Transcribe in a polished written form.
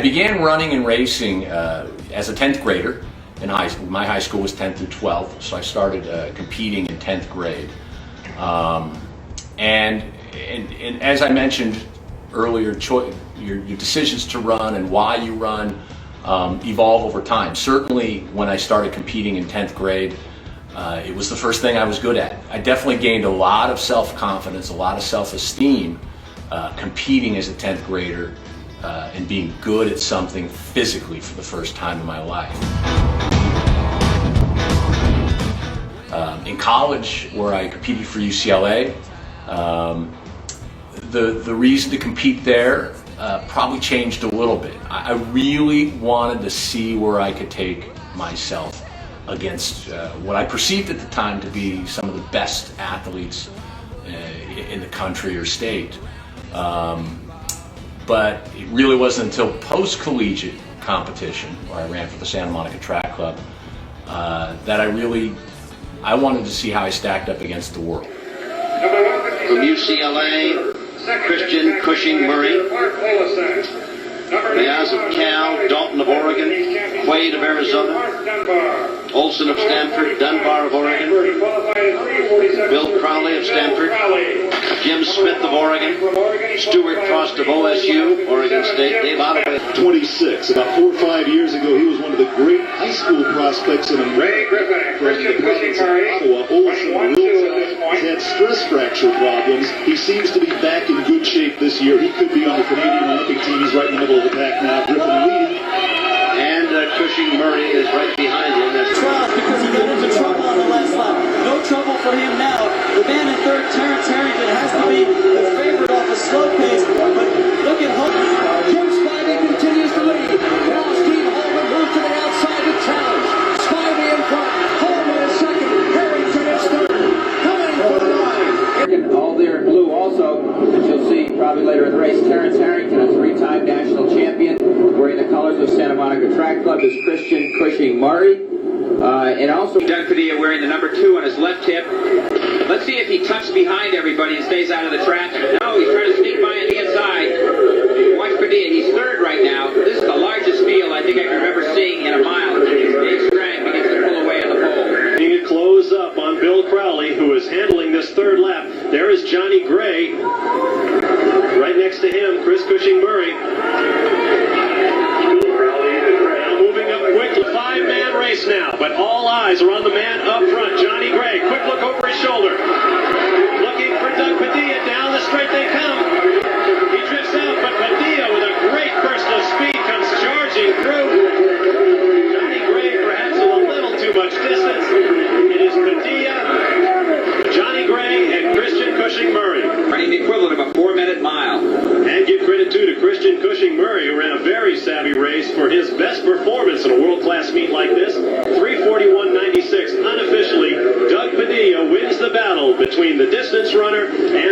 began running and racing as a 10th grader in high school. My high school was 10th through 12th, so I started competing in 10th grade. And as I mentioned earlier, your decisions to run and why you run evolve over time. Certainly when I started competing in 10th grade, it was the first thing I was good at. I definitely gained a lot of self-confidence, a lot of self-esteem competing as a 10th grader and being good at something physically for the first time in my life. In college, where I competed for UCLA, the reason to compete there probably changed a little bit. I really wanted to see where I could take myself against what I perceived at the time to be some of the best athletes in the country or state. But it really wasn't until post-collegiate competition, where I ran for the Santa Monica Track Club, that I wanted to see how I stacked up against the world. From UCLA, Christian Cushing-Murray. Diaz of Cal, Dalton of Oregon, Quaid of Arizona, Olson of Stanford, Dunbar of Oregon, Bill Crowley of Stanford, Jim Smith of Oregon, Stuart Frost of OSU, Oregon State, Dave Ottaway. 26. About 4 or 5 years ago, he was one of the great high school prospects in America. From the province of Ottawa, Olson has had stress fracture problems. He seems to be back in good shape this year. He could be on the Canadian Olympic team. He's right in the middle of the pack now. Griffin leading. And Cushing-Murray is right behind him. That's because he got into trouble on the last lap. No trouble for him now. The man in third, Terrence Harrington, has to be the favorite off a slow pace. But look at Holt. Jim Spivey continues to lead. Now Steve Holman moves to the outside to challenge. Spivey in front. Holman is second. Harrington is third. Coming for the line. All there in blue also, that you'll see probably later in the race. Terrence Harrington, a three-time national champion, wearing the colors of Santa Monica Track Club, is Christian Cushing-Murray. And also Doug Padilla wearing the number 2 on his left hip. Let's see if he tucks behind everybody and stays out of the traffic. No, he's trying to sneak by on the inside. Watch Padilla. He's third right now. This is the largest field I think I can remember seeing in a mile. Dave Strang begins to pull away on the pole. Taking a close up on Bill Crowley, who is handling this third lap. There is Johnny Gray. Right next to him, Chris Cushing-Murray. Now moving up quickly. 5-man race now, but all eyes are on the man up front, Johnny Gray. Quick look over his shoulder. Looking for Doug Padilla. Down the straight they come. He drifts out, but Padilla with a great burst of speed comes charging through. Johnny Gray perhaps a little too much distance. It is Padilla, Johnny Gray, and Christian Cushing-Murray. Running the equivalent of a 4-minute mile. And give credit to Christian Cushing-Murray, who ran a very savvy race for his best performance in a world-class meet like this. 3:41.96. Unofficially, Doug Padilla wins the battle between the distance runner and